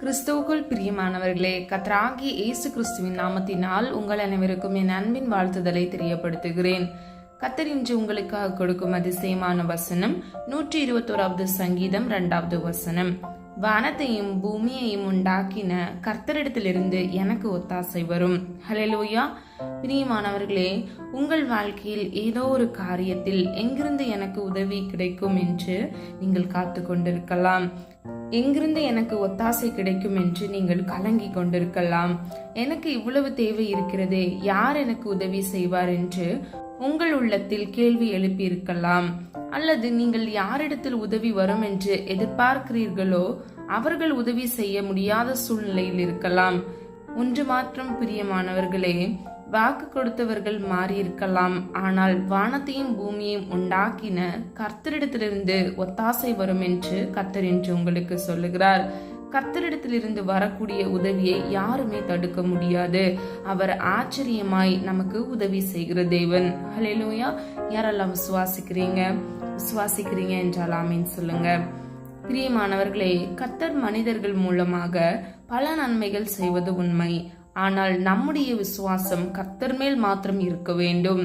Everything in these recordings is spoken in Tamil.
கிறிஸ்துவுக்குள் பிரியமானவர்களே, கர்த்தராகிய இயேசு கிறிஸ்துவின் நாமத்தினால் உங்கள் அனைவருக்கும் என் அன்பின் வாழ்த்துதலை தெரியப்படுத்துகிறேன். கர்த்தர் இன்று உங்களுக்காக கொடுக்கும் அதிசயமான வசனம் 121வது சங்கீதம் 2வது வசனம். வானத்தையும் பூமியையும் உண்டாக்கின கர்த்தரிடத்திலிருந்து எனக்கு ஒத்தாசை வரும். ஹல்லேலூயா. பிரியமானவர்களே, உங்கள் வாழ்க்கையில் ஏதோ ஒரு காரியத்தில் எங்கிருந்து எனக்கு உதவி கிடைக்கும் என்று நீங்கள் காத்து கொண்டிருக்கலாம். எங்கிருந்து எனக்கு ஒத்தாசை கிடைக்கும் என்று நீங்கள் கலங்கி கொண்டிருக்கலாம். எனக்கு இவ்வளவு தேவை இருக்கிறதே, யார் எனக்கு உதவி செய்வார் என்று உங்கள் உள்ளத்தில் கேள்வி எழுப்பி இருக்கலாம். அல்லது நீங்கள் யாரிடத்தில் உதவி வரும் என்று எதிர்பார்க்கிறீர்களோ அவர்கள் உதவி செய்ய முடியாத சூழ்நிலையில் இருக்கலாம். ஒன்று மாத்திரம் பிரியமானவர்களே, வாக்கு கொடுத்தவர்கள் மாறி இருக்கலாம், ஆனால் வானத்தையும் பூமியையும் உண்டாக்கின கர்த்தரிடத்திலிருந்து ஒத்தாசை வரும் என்று கர்த்தர் என்று உங்களுக்கு சொல்லுகிறார். கர்த்தரிடத்திலிருந்து வரக்கூடிய உதவியை யாருமே தடுக்க முடியாது. அவர் ஆச்சரியமாய் நமக்கு உதவி செய்கிற தேவன். ஹல்லேலூயா. யாரெல்லாம் விசுவாசிக்கிறீங்க என்றால் ஆமீன் சொல்லுங்க. பிரியமானவர்களே, கர்த்தர் மனிதர்கள் மூலமாக பல நன்மைகள் செய்வது உண்மை. ஆனால் நம்முடைய விசுவாசம் கர்த்தர் மேல் மாத்திரம் இருக்க வேண்டும்.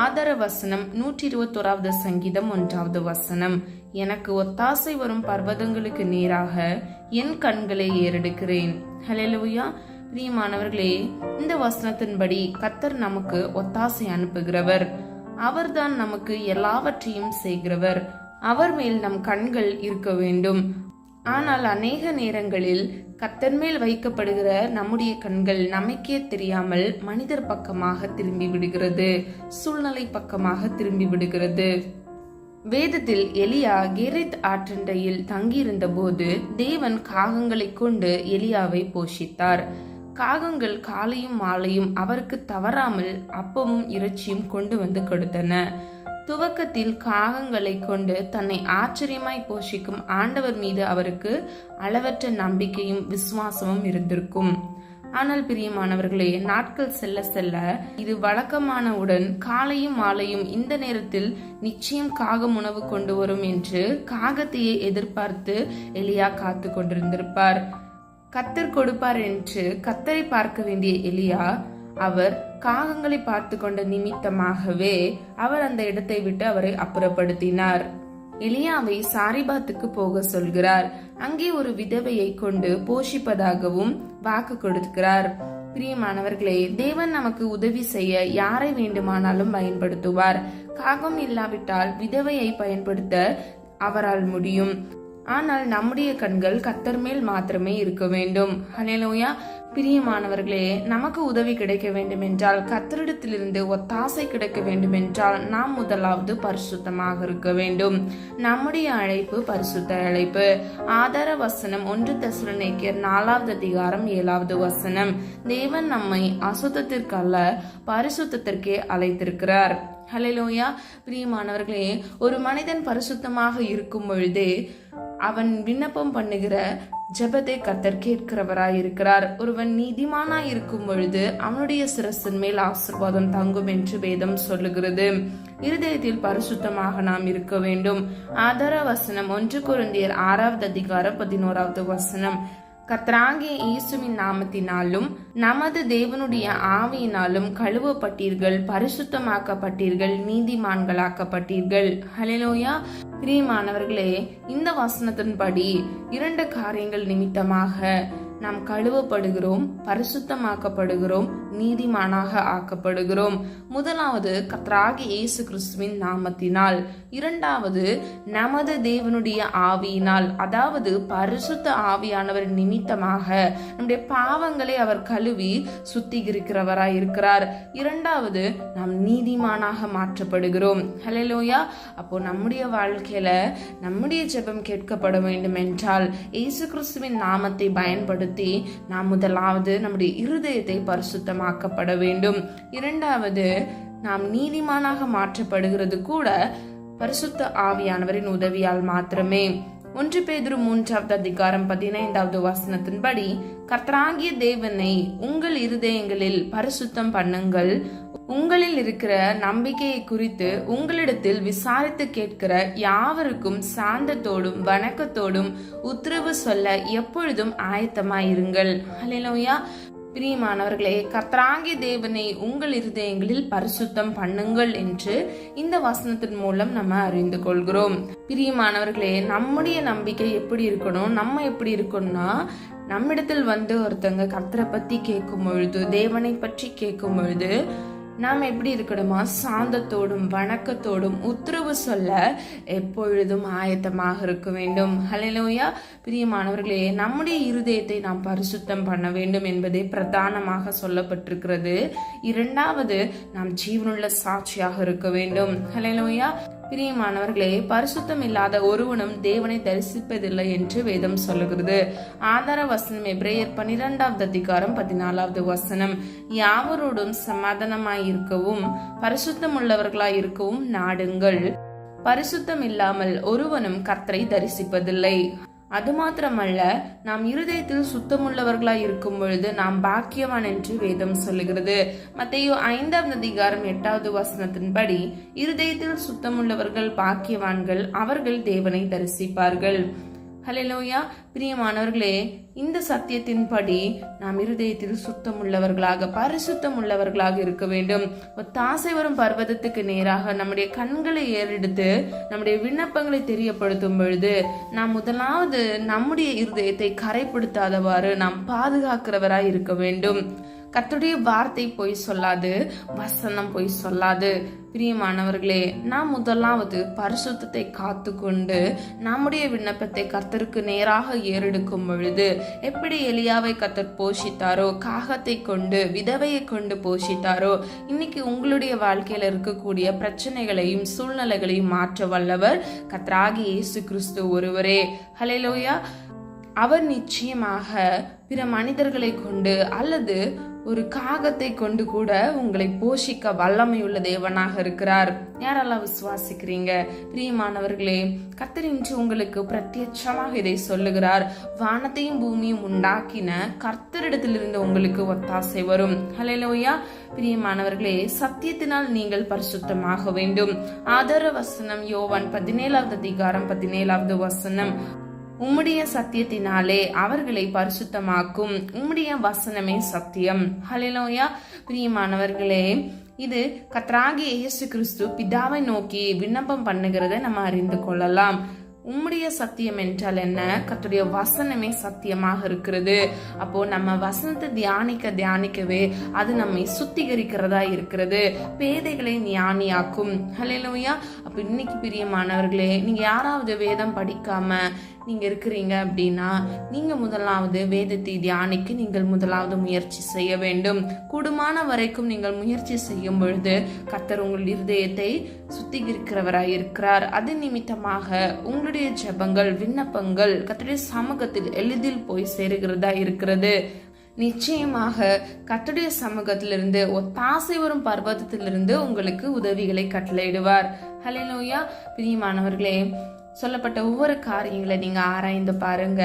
ஆதார வசனம் 121வது சங்கீதம் 1வது வசனம். எனக்கு ஒத்தாசை வரும் பர்வதங்களுக்கு நேராக என் கண்களை ஏறெடுக்கிறேன். ஹல்லேலூயா. பிரியமானவர்களே, இந்த வசனத்தின்படி கர்த்தர் நமக்கு ஒத்தாசை அனுப்புகிறவர். அவர்தான் நமக்கு எல்லாவற்றையும் செய்கிறவர். அவர் மேல் நம் கண்கள் இருக்க வேண்டும். ஆனால் அநேக நேரங்களில் கர்த்தர் மேல் வைக்கப்படுகிற நம்முடைய கண்கள் நமக்கே தெரியாமல் மனிதர் பக்கமாக திரும்பி விடுகிறது, சூழ்நிலை பக்கமாக திரும்பி விடுகிறது. வேதத்தில் எலியா கெரித் ஆற்றண்டையில் தங்கியிருந்த போது தேவன் காகங்களை கொண்டு எலியாவை போஷித்தார். காகங்கள் காலையும் மாலையும் அவருக்கு தவறாமல் அப்பமும் இறைச்சியும் கொண்டு வந்து கொடுத்தன. துவக்கத்தில் காகங்களை கொண்டு தன்னை ஆச்சரியமாய் போஷிக்கும் ஆண்டவர் மீது அவருக்கு அளவற்ற நம்பிக்கையும் விசுவாசமும் இருந்திருக்கும். ஆனால் பிரியமானவர்களே, நாட்கள் செல்ல செல்ல இது வழக்கமானவுடன் காலையும் மாலையும் இந்த நேரத்தில் நிச்சயம் காகம் உணவு கொண்டு வரும் என்று காகத்தையே எதிர்பார்த்து எலியா காத்து கொண்டிருந்திருப்பார். கர்த்தர் கொடுப்பார் என்று கர்த்தரை பார்க்க வேண்டிய எலியா அவர் காகங்களை பார்த்து கொண்ட நிமித்தமாகவே அவர் அந்த இடத்தை விட்டு அவரை அப்புறப்படுத்தினார். எலியாவை சாரிபாத்துக்கு போக சொல்கிறார். அங்கே ஒரு விதவையை கொண்டு போஷிப்பதாகவும் வாக்கு கொடுக்கிறார். பிரியமானவர்களே, தேவன் நமக்கு உதவி செய்ய யாரை வேண்டுமானாலும் பயன்படுத்துவார். காகம் இல்லாவிட்டால் விதவையை பயன்படுத்த அவரால் முடியும். ஆனால் நம்முடைய கண்கள் கர்த்தர் மேல் மாத்திரமே இருக்க வேண்டும். ஹல்லேலூயா. பிரியமானவர்களே, நமக்கு உதவி கிடைக்க வேண்டும் என்றால், கர்த்தரிடத்திலிருந்து ஒத்தாசை கிடைக்க வேண்டும் என்றால் நாம் முதலாவது பரிசுத்தமாக இருக்க வேண்டும். நம்முடைய அழைப்பு பரிசுத்த அழைப்பு. ஆதார வசனம் 1 தெசலோனிக்கேயர் 4வது அதிகாரம் 7வது வசனம். தேவன் நம்மை அசுத்தத்திற்கு அல்ல பரிசுத்தத்திற்கே அழைத்திருக்கிறார். ஹல்லேலூயா. பிரியமானவர்களே, ஒரு மனிதன் பரிசுத்தமாக இருக்கும் பொழுதே அவன் விண்ணப்பம் பண்ணுகிற ஜெபத்தை கர்த்தர் கேட்கிறவராய் இருக்கிறார். ஒருவன் நீதிமானாய் இருக்கும் பொழுது அவனுடைய சிரசின் மேல் ஆசீர்வாதம் தங்கும் என்று வேதம் சொல்லுகிறது. இருதயத்தில் பரிசுத்தமாக நாம் இருக்க வேண்டும். ஆதார வசனம் 1 கொரிந்தியர் 6வது அதிகாரம் 11வது வசனம். கர்த்தராகிய இயேசுவின் நாமத்தினாலும் நமது தேவனுடைய ஆவியினாலும் கழுவப்பட்டீர்கள், பரிசுத்தமாக்கப்பட்டீர்கள், நீதிமான்களாக்கப்பட்டீர்கள். ஹல்லேலூயா. பிரியமானவர்களே, இந்த வசனத்தின்படி 2 காரியங்கள் நிமித்தமாக நாம் கழுவப்படுகிறோம், பரிசுத்தமாக்கப்படுகிறோம், நீதிமானாக ஆக்கப்படுகிறோம். முதலாவது கர்த்தராகிய இயேசு கிறிஸ்துவின் நாமத்தினால், இரண்டாவது நமது தேவனுடைய ஆவியினால், அதாவது பரிசுத்த ஆவியானவர் நிமித்தமாக நம்முடைய பாவங்களை அவர் கழுவி சுத்திகரிக்கிறவராய் இருக்கிறார். இரண்டாவது நாம் நீதிமானாக மாற்றப்படுகிறோம். ஹல்லேலூயா. அப்போ நம்முடைய வாழ்க்கையில நம்முடைய ஜெபம் கேட்கப்பட வேண்டும் என்றால் இயேசு கிறிஸ்துவின் நாமத்தை பயன்படுத்தி நாம் முதலாவது நம்முடைய இருதயத்தை பரிசுத்தமாக்கப்பட வேண்டும். இரண்டாவது நாம் நீதிமானாக மாற்றப்படுகிறது கூட பரிசுத்த ஆவியானவரின் உதவியால் மாத்திரமே. 1 பேதுரு 3வது அதிகாரம் 15வது வசனத்தின்படி, கர்த்தராகிய தேவனை உங்கள் இருதயங்களில் பரிசுத்தம் பண்ணுங்கள், உங்களில் இருக்கிற நம்பிக்கையை குறித்து உங்களிடத்தில் விசாரித்து கேட்கிற யாவருக்கும் சாந்தத்தோடும் வணக்கத்தோடும் உத்தரவு சொல்ல எப்பொழுதும் ஆயத்தமாயிருங்கள். ஹல்லேலூயா. பிரியமானவர்களே, கர்த்தராகிய தேவனை உங்கள் இருதயங்களில் பரிசுத்தம் பண்ணுங்கள் என்று இந்த வசனத்தின் மூலம் நம்ம அறிந்து கொள்கிறோம். பிரியமானவர்களே, நம்முடைய நம்பிக்கை எப்படி இருக்கணும், நம்ம எப்படி இருக்கணும்னா, நம்மிடத்தில் ஒருத்தங்க கர்த்தரை பத்தி கேட்கும் பொழுது, தேவனை பற்றி கேட்கும் பொழுது நாம் எப்படி இருக்கணுமா, சாந்தத்தோடும் வணக்கத்தோடும் உத்தரவு சொல்ல எப்பொழுதும் ஆயத்தமாக இருக்க வேண்டும். ஹல்லேலூயா. பிரியமானவர்களே, நம்முடைய இருதயத்தை நாம் பரிசுத்தம் பண்ண வேண்டும் என்பதே பிரதானமாக சொல்லப்பட்டிருக்கிறது. இரண்டாவது, நாம் ஜீவனுள்ள சாட்சியாக இருக்க வேண்டும். ஹல்லேலூயா. பிரியமானவர்களே, பரிசுத்தம் இல்லாத ஒருவனும் தேவனை தரிசிப்பதில்லை என்று வேதம் சொல்லுகிறது. ஆதார வசனம் எபிரேயர் 12வது அதிகாரம் 14வது வசனம், யாவரோடும் சமாதானமாயிருக்கவும் பரிசுத்தம் உள்ளவர்களாய் இருக்கவும் நாடுங்கள், பரிசுத்தம் இல்லாமல் ஒருவனும் கர்த்தரை தரிசிப்பதில்லை. அது மாத்திரமல்ல, நாம் இருதயத்தில் சுத்தமுள்ளவர்களாய் இருக்கும் பொழுது நாம் பாக்கியவான் என்று வேதம் சொல்லுகிறது. மத்தேயு 5வது அதிகாரம் 8வது வசனத்தின்படி, இருதயத்தில் சுத்தமுள்ளவர்கள் பாக்கியவான்கள், அவர்கள் தேவனை தரிசிப்பார்கள். ஹல்லேலூயா. பிரியமானவர்களே, இந்த சத்தியத்தின்படி நாம் இருதயத்தில் சுத்தமுள்ளவர்களாக பரிசுத்தம் உள்ளவர்களாக இருக்க வேண்டும். ஒத்தாசை வரும் பர்வதத்துக்கு நேராக நம்முடைய கண்களை ஏறெடுத்து நம்முடைய விண்ணப்பங்களை தெரியப்படுத்தும் பொழுது நாம் முதலாவது நம்முடைய இருதயத்தை கரைப்படுத்தாதவாறு நாம் பாதுகாக்கிறவராய் இருக்க வேண்டும். கர்த்தருடைய வார்த்தை பொய் சொல்லாது, வசனம் பொய் சொல்லாது. பிரியமானவர்களே, நாம் முதலாவது பரிசுத்தத்தை காத்து கொண்டு நம்முடைய விண்ணப்பத்தை கர்த்தருக்கு நேராக ஏறெடுக்கும் பொழுது, எப்படி எலியாவை கர்த்தர் போஷித்தாரோ, காகத்தை கொண்டு விதவையை கொண்டு போஷித்தாரோ, இன்னைக்கு உங்களுடைய வாழ்க்கையில இருக்கக்கூடிய பிரச்சனைகளையும் சூழ்நிலைகளையும் மாற்ற வல்லவர் கர்த்தராகிய இயேசு கிறிஸ்து ஒருவரே. ஹல்லேலூயா. அவர் நிச்சயமாக பிற மனிதர்களை கொண்டு அல்லது ஒரு காகத்தை கொண்டு கூட உங்களை போஷிக்க வல்லமையுள்ள தேவனாக இருக்கிறார். யாரெல்லாம் விசுவாசிக்கிறீங்க? பிரியமானவர்களே, கர்த்தர் இன்று உங்களுக்கு பிரத்யட்சமாக இதை சொல்லுகிறார். வானத்தையும் பூமியும் உண்டாக்கின கர்த்தரிடத்திலிருந்து உங்களுக்கு ஒத்தாசை வரும். ஹல்லேலூயா. பிரியமானவர்களே, சத்தியத்தினால் நீங்கள் பரிசுத்தமாக வேண்டும். ஆதார வசனம் யோவான் 17வது அதிகாரம் 17வது வசனம், உம்முடைய சத்தியத்தினாலே அவர்களை பரிசுத்தமாக்கும், உம்முடைய வசனமே சத்தியம். ஹல்லேலூயா. பிரியமானவர்களே, இது கர்த்தராகிய இயேசு கிறிஸ்து பிதாவை நோக்கி விண்ணப்பம் பண்ணுகிறத நம்ம அறிந்து கொள்ளலாம். உம்முடைய சத்தியம் என்றால் என்ன? கர்த்தருடைய வசனமே சத்தியமாக இருக்கிறது. அப்போ நம்ம வசனத்தை தியானிக்கவே அது நம்மை சுத்திகரிக்கிறதா இருக்கிறது, பேதைகளை ஞானியாக்கும். ஹல்லேலூயா. அப்ப இன்னைக்கு பிரியமானவர்களே, நீங்க யாராவது வேதம் படிக்காம நீங்க இருக்கிறீங்க அப்படின்னா, நீங்க முதலாவது வேதத்தை தியானிக்க நீங்கள் முதலாவது முயற்சி செய்ய வேண்டும். கூடுமான வரைக்கும் நீங்கள் முயற்சி செய்யும் பொழுது கர்த்தர் உங்கள் இருதயத்தை சுத்திகரிக்கிறவராய் இருக்கிறார். அது நிமித்தமாக உங்களுடைய ஜெபங்கள், விண்ணப்பங்கள் கர்த்தருடைய சமூகத்தில் எளிதில் போய் சேருகிறதா இருக்கிறது. நிச்சயமாக கர்த்தருடைய சமூகத்திலிருந்து ஒத்தாசை வரும் பர்வதத்திலிருந்து உங்களுக்கு உதவிகளை கட்டளையிடுவார். ஹல்லேலூயா. பிரியமானவர்களே, சொல்லப்பட்ட ஒவ்வொரு காரியங்களை நீங்க ஆராய்ந்து பாருங்க.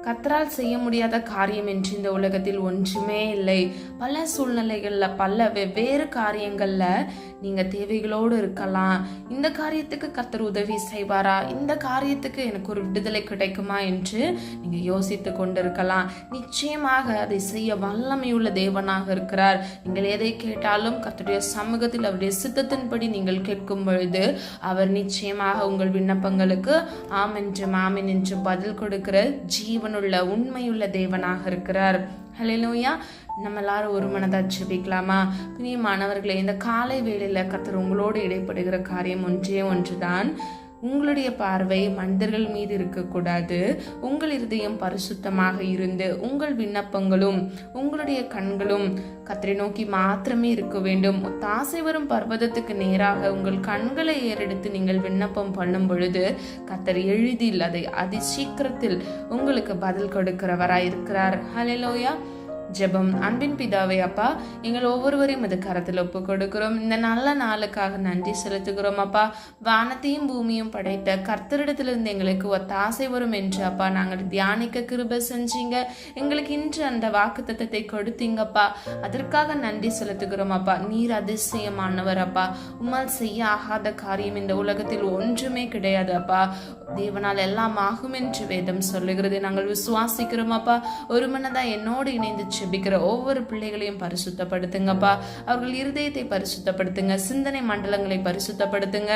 கர்த்தரால் செய்ய முடியாத காரியம் என்று இந்த உலகத்தில் ஒன்றுமே இல்லை. பல சூழ்நிலைகள்ல, பல வெவ்வேறு காரியங்கள்ல நீங்க தேவைகளோடு இருக்கலாம். இந்த காரியத்துக்கு கர்த்தர் உதவி செய்வாரா, இந்த காரியத்துக்கு எனக்கு ஒரு விடுதலை கிடைக்குமா என்று நீங்க யோசித்து கொண்டிருக்கலாம். நிச்சயமாக அதை செய்ய வல்லமையுள்ள தேவனாக இருக்கிறார். நீங்கள் எதை கேட்டாலும் கர்த்தருடைய சமூகத்தில் அவருடைய சித்தத்தின்படி நீங்கள் கேட்கும் பொழுது அவர் நிச்சயமாக உங்கள் விண்ணப்பங்களுக்கு ஆம் என்று பதில் கொடுக்கிற ஜீவனுள்ள உண்மையுள்ள தேவனாக இருக்கிறார். ஹல்லேலூயா. நம்ம எல்லாரும் ஒரு மனதா ஜெபிக்கலாமா? பிரியமானவர்களே, இந்த காலை வேளையில கர்த்தர் உங்களோடு இடைப்படுகிற காரியம் ஒன்றே ஒன்றுதான். உங்களுடைய பார்வை மனிதர்கள் மீது இருக்கக்கூடாது. உங்கள் இருதயம் பரிசுத்தமாக இருந்து உங்கள் விண்ணப்பங்களும் உங்களுடைய கண்களும் கர்த்தரை நோக்கி மாத்திரமே இருக்க வேண்டும். ஒத்தாசை வரும் பர்வதத்துக்கு நேராக உங்கள் கண்களை ஏறெடுத்து நீங்கள் விண்ணப்பம் பண்ணும் பொழுது கர்த்தர் எளிதில் அதை அதி சீக்கிரத்தில் உங்களுக்கு பதில் கொடுக்கிறவராய் இருக்கிறார். ஹல்லேலூயா. ஜெபம். அன்பின் பிதாவே அப்பா, எங்கள் ஒவ்வொருவரையும் இது கரத்தில் ஒப்பு கொடுக்கிறோம். இந்த நல்ல நாளுக்காக நன்றி செலுத்துகிறோம் அப்பா. வானத்தையும் பூமியும் படைத்த கர்த்தரிடத்திலிருந்து எங்களுக்கு ஒத்தாசை வரும் என்று அப்பா நாங்கள் தியானிக்க கிருபை செஞ்சீங்க. எங்களுக்கு இன்று அந்த வாக்குத்தத்தத்தை கொடுத்தீங்கப்பா. அதற்காக நன்றி செலுத்துகிறோம் அப்பா. நீர் அதிசயமானவர் அப்பா. உம்மால் செய்ய ஆகாத காரியம் இந்த உலகத்தில் ஒன்றுமே கிடையாது அப்பா. தேவனால் எல்லாம் ஆகும் என்று வேதம் சொல்லுகிறது. நாங்கள் விசுவாசிக்கிறோம் அப்பா. ஒரு மனதா என்னோடு இணைந்து ஜெபிக்கிற ஒவ்வொரு பிள்ளைகளையும் பரிசுத்தப்படுத்துங்கப்பா. அவர்கள் இருதயத்தை பரிசுத்தப்படுத்துங்க, சிந்தனை மண்டலங்களை பரிசுத்தப்படுத்துங்க.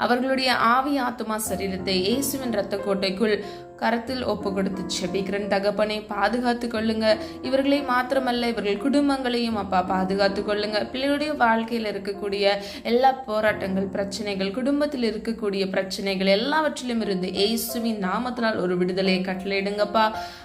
அவர்களுடைய ஆவி ஆத்துமா சரீரத்தை இயேசுவின் இரத்த கோட்டைக்குள் கரத்தில் ஒப்பு கொடுத்து செபிக்கிறேன் தகப்பனை. பாதுகாத்து கொள்ளுங்க. இவர்களை மாத்திரமல்ல, இவர்கள் குடும்பங்களையும் அப்பா பாதுகாத்து கொள்ளுங்க. பிள்ளைகளுடைய வாழ்க்கையில் இருக்கக்கூடிய எல்லா போராட்டங்கள், பிரச்சனைகள், குடும்பத்தில் இருக்கக்கூடிய பிரச்சனைகள் எல்லாவற்றிலும் இருந்து இயேசுவின் நாமத்தினால் ஒரு விடுதலையை கட்டளையிடுங்கப்பா.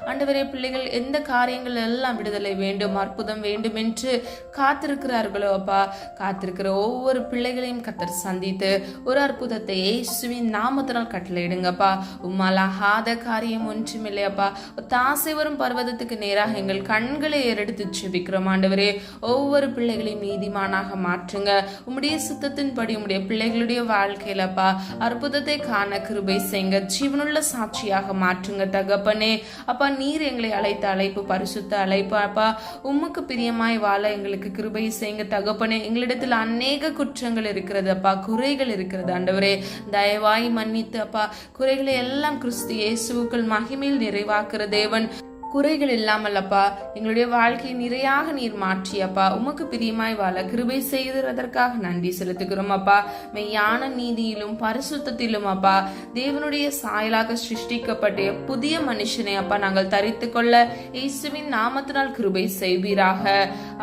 ஆண்டவரே, பிள்ளைகள் எந்த காரியங்கள் எல்லாம் விடுதலை வேண்டும், அற்புதம் வேண்டும் என்று காத்திருக்கிறார்களோ அப்பா, காத்திருக்கிற ஒவ்வொரு பிள்ளைகளையும் கர்த்தர் சந்தித்து ஒரு அற்புதத்தை இயேசுவின் நாமத்தினால் கட்டளையிடுங்கப்பா. உம்மால் ஆகாத காரியம் ஒன்றுமில்லையப்பா. தாசை வரும் பர்வதத்துக்கு நேராக எங்கள் கண்களை ஏறெடுத்து செபிக்கிறோம் ஆண்டவரே. ஒவ்வொரு பிள்ளைகளையும் நீதிமானாக மாற்றுங்க. உம்முடைய சித்தத்தின்படி உம்முடைய பிள்ளைகளுடைய வாழ்க்கையிலப்பா அற்புதத்தை காண கிருபை செய்யுங்க. ஜீவனுள்ள சாட்சியாக மாற்றுங்க தகப்பனே. அப்பா, நீர் எங்களை அழைத்த அழைப்பு பரிசுத்த அழைப்பு அப்பா. உம்முக்கு பிரியமாய் வாழ எங்களுக்கு கிருபை செய்யுங்க தகப்பனே. எங்களிடத்தில் அநேக குற்றங்கள் இருக்கிறது அப்பா, குறைகள் இருக்கிறது ஆண்டவரே. தயவாய் மன்னித்து அப்பா, குறைகளை எல்லாம் கிறிஸ்து இயேசுவுக்குள் மகிமையில் நிறைவாக்குற தேவன். குறைகள் இல்லாமல் அப்பா எங்களுடைய வாழ்க்கையை நிறையாக நீர் மாற்றி அப்பா உமக்கு பிரியமாய் வாழ கிருபை செய்ததற்காக நன்றி செலுத்துகிறோம் அப்பா. மெய்யான நீதியிலும் பரிசுத்தத்திலும் அப்பா தேவனுடைய சாயலாக சிருஷ்டிக்கப்பட்ட புதிய மனுஷனை அப்பா நாங்கள் தரித்து கொள்ள இயேசுவின் நாமத்தினால் கிருபை செய்வீராக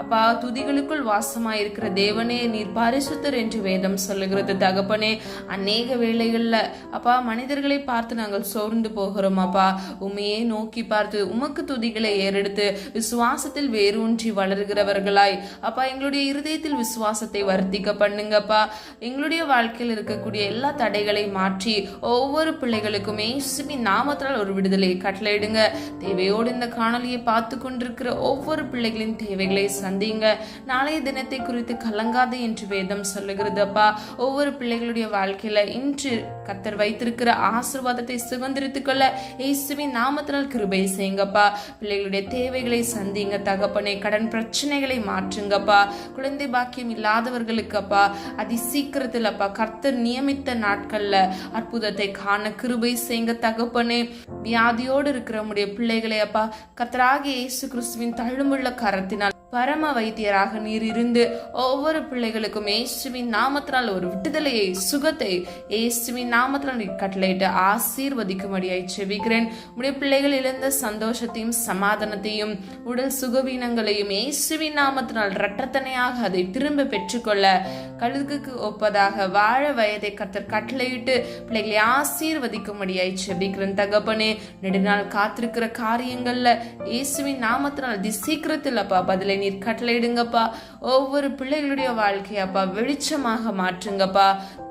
அப்பா. துதிகளுக்குள் வாசமாய் இருக்கிற தேவனே, நீர் பரிசுத்தர் என்று வேதம் சொல்லுகிறது தகப்பனே. அநேக வேளைகள்ல அப்பா மனிதர்களை பார்த்து நாங்கள் சோர்ந்து போகிறோம் அப்பா. உண்மையே நோக்கி பார்த்து உமக்கு துதிகளை ஏறெடுத்து விசுவாசத்தில் வேரூன்றி வளர்கிறவர்களாய் அப்பா எங்களுடைய இருதயத்தில் விசுவாசத்தை வர்த்திக்க பண்ணுங்கப்பா. எங்களுடைய வாழ்க்கையில் இருக்கக்கூடிய எல்லா தடைகளை மாற்றி ஒவ்வொரு பிள்ளைகளுக்கும் இயேசுவின் நாமத்தால் ஒரு விடுதலையை கட்டளையிடுங்க. தேவையோடு இந்த காணொலியை பார்த்து கொண்டிருக்கிற ஒவ்வொரு பிள்ளைகளின் தேவைகளை சந்திங்க. நாளைய தினத்தை குறித்து கலங்காது என்று வேதம் சொல்லுகிறது அப்பா. ஒவ்வொரு பிள்ளைகளுடைய வாழ்க்கையில இன்று கர்த்தர் வைத்திருக்கிற ஆசீர்வாதத்தை சுதந்திரித்துக் கொள்ள இயேசுவின் நாமத்தினால் கிருபை செய்யுங்கப்பா. பிள்ளைகளுடைய தேவைகளை சந்திங்க தகப்பனே. கடன் பிரச்சனைகளை மாற்றுங்கப்பா. குழந்தை பாக்கியம் இல்லாதவர்களுக்கு அப்பா அதி சீக்கிரத்தில் அப்பா கர்த்தர் நியமித்த நாட்கள்ல அற்புதத்தை காண கிருபை செய்யுங்க தகப்பனே. வியாதியோடு இருக்கிற நம்முடைய பிள்ளைகளை அப்பா கர்த்தராகிய இயேசு கிறிஸ்துவின் தழும்புள்ள கரத்தினால் பரம வைத்தியராக நீர் இருந்து ஒவ்வொரு பிள்ளைகளுக்கும் இயேசுவின் நாமத்தினால் ஒரு விடுதலையை, சுகத்தை இயேசுவின் நாமத்தினால் நீர் கட்டளையிட்டு ஆசீர்வதிக்கும்படியாய் செபிக்கிறேன். உடைய பிள்ளைகள் இழந்த சந்தோஷத்தையும் சமாதானத்தையும் உடல் சுகவீனங்களையும் இயேசுவின் நாமத்தினால் இரட்டத்தனையாக அதை திரும்ப பெற்றுக்கொள்ள கழுகுக்கு ஒப்பதாக வாழ வயதை கர்த்தர் கட்டளையிட்டு பிள்ளைகளை ஆசீர்வதிக்கும்படியாய் செபிக்கிறேன் தகப்பனே. நெடுநாள் காத்திருக்கிற காரியங்கள்ல இயேசுவின் நாமத்தினால் அதி சீக்கிரத்தில் அப்பா பதிலை நீர் கட்டளையிடுங்கப்பா. ஒவ்வொரு பிள்ளைகளுடைய வாழ்க்கையப்பா வெளிச்சமாக மாற்றுங்கப்பா.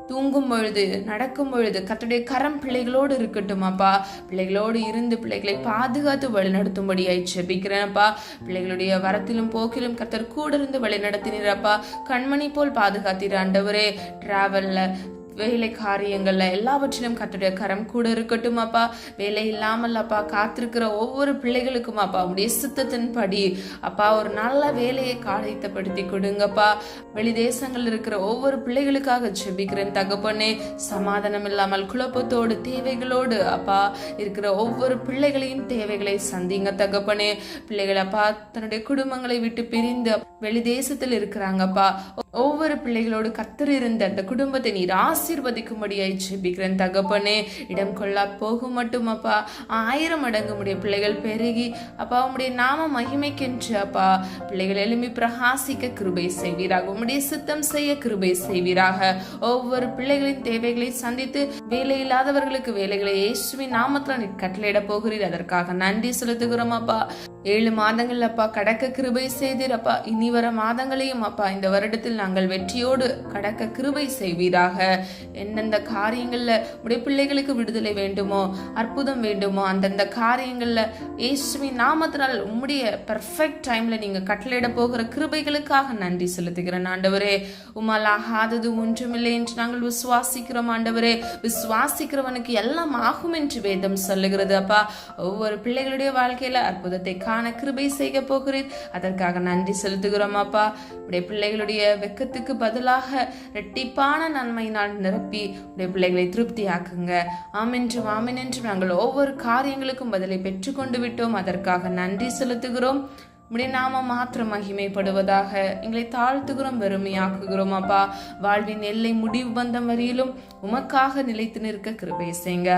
தூங்கும் பொழுது, நடக்கும் பொழுது கர்த்தருடைய கரம் பிள்ளைகளோடு இருக்கட்டும் அப்பா. பிள்ளைகளோடு இருந்து பிள்ளைகளை பாதுகாத்து வழிநடத்தும்படியாய் ஜெபிக்கிறேன்ப்பா. பிள்ளைகளுடைய வரத்திலும் போக்கிலும் கர்த்தர் கூட இருந்து வழி நடத்தினீரப்பா. கண்மணி போல் பாதுகாத்தீர் ஆண்டவரே. டிராவல்ல, வேலை காரியங்கள்ல எல்லாவற்றிலும் கர்த்தருடைய கரம் கூட இருக்கட்டும் அப்பா. வேலை இல்லாமல் அப்பா காத்திருக்கிற ஒவ்வொரு பிள்ளைகளுக்கும் அப்பா உடைய சித்தத்தின்படி அப்பா ஒரு நல்ல வேலையை காரியப்படுத்தி கொடுங்கப்பா. வெளி தேசங்கள் இருக்கிற ஒவ்வொரு பிள்ளைகளுக்காக ஜெபிக்கிறேன் தகப்பனே. சமாதானம் இல்லாமல் குழப்பத்தோடு தேவைகளோடு அப்பா இருக்கிற ஒவ்வொரு பிள்ளைகளையும் தேவைகளை சந்திங்க தகப்பனே. பிள்ளைகள் அப்பா தன்னுடைய குடும்பங்களை விட்டு பிரிந்து வெளி தேசத்தில் இருக்கிறாங்கப்பா. ஒவ்வொரு பிள்ளைகளோடு கர்த்தர் இருந்த அந்த குடும்பத்தை நீர் ஆசீர்வதிக்கும்படியாய் ஜெபிக்கிறேன் தகப்பனே. இடம் கொள்ளா போகும் மட்டும் அப்பா 1000 மடங்கு உடைய பிள்ளைகள் பெருகி அப்பா உம்முடைய நாம மகிமைக்கென்று அப்பா பிள்ளைகள் எழும்பி பிரகாசிக்க கிருபை செய்வீராக. உம்முடைய சித்தம் செய்ய கிருபை செய்வீராக. ஒவ்வொரு பிள்ளைகளின் தேவைகளை சந்தித்து வேலை இல்லாதவர்களுக்கு வேலைகளை இயேசுவின் நாமத்தில் நீர் கட்டளையிட போகிறீர். அதற்காக நன்றி செலுத்துகிறோம் அப்பா. 7 மாதங்கள் அப்பா கடக்க கிருபை செய்தீரப்பா. இனி வர மாதங்களையும் அப்பா இந்த வருடத்தில் நாங்கள் வெற்றியோடு கடக்க கிருபை செய்வீராக. எந்தெந்த காரியங்கள்ல உடைய பிள்ளைகளுக்கு விடுதலை வேண்டுமோ, அற்புதம் வேண்டுமோ, அந்தந்த காரியங்கள்ல இயேசுவின் நாமத்தினால் உம்முடைய பெர்ஃபெக்ட் டைம்ல நீங்க கட்டளையிட போகிற கிருபைகளுக்காக நன்றி செலுத்துகிறேன் ஆண்டவரே. உம்மால் ஆகாதது ஒன்றுமில்லை என்று நாங்கள் விசுவாசிக்கிறோம் ஆண்டவரே. விசுவாசிக்கிறவனுக்கு எல்லாம் ஆகும் என்று வேதம் சொல்லுகிறது அப்பா. ஒவ்வொரு பிள்ளைகளுடைய வாழ்க்கையில அற்புதத்தை காண கிருபை செய்ய போகிறேன். அதற்காக நன்றி செலுத்துகிறோம் அப்பா. உடைய பிள்ளைகளுடைய வெக்கத்துக்கு பதிலாக இரட்டிப்பான நன்மையினால் நிரப்பி உடைய பிள்ளைகளை திருப்தியாக்குங்க. ஆமென்றும் ஆமென் என்று நாங்கள் ஒவ்வொரு காரியங்களுக்கும் பதிலை பெற்றுக்கொண்டு விட்டோம். அதற்காக நன்றி செலுத்துகிறோம். உடைய நாம மாத்திரம் மகிமைப்படுவதாக. எங்களை தாழ்த்துகிறோம், வெறுமையாக்குகிறோம் அப்பா. வாழ்வின் எல்லை முடிவு பந்தம் வரையிலும் உமக்காக நிலைத்து நிற்க கிருபை செய்யுங்க.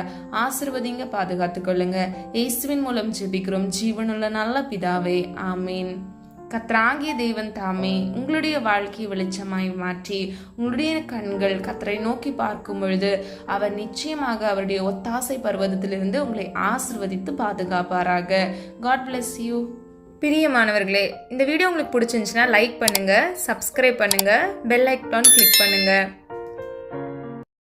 ஆசீர்வதிங்க, பாதுகாத்துக் கொள்ளுங்க. இயேசுவின் மூலம் ஜெபிக்கிறோம் ஜீவனுள்ள நல்ல பிதாவே, ஆமீன். கர்த்தராகிய தேவன் தாமே உங்களுடைய வாழ்க்கையை வெளிச்சமாய் மாற்றி உங்களுடைய கண்கள் கர்த்தரை நோக்கி பார்க்கும் பொழுது அவர் நிச்சயமாக அவருடைய ஒத்தாசை பர்வதத்திலிருந்து உங்களை ஆசீர்வதித்து பாதுகாப்பாராக. God bless you. பிரியமானவர்களே, இந்த வீடியோ உங்களுக்கு பிடிச்சிருந்துச்சுன்னா லைக் பண்ணுங்க, சப்ஸ்கிரைப் பண்ணுங்க, பெல் ஐக்கான் கிளிக் பண்ணுங்க.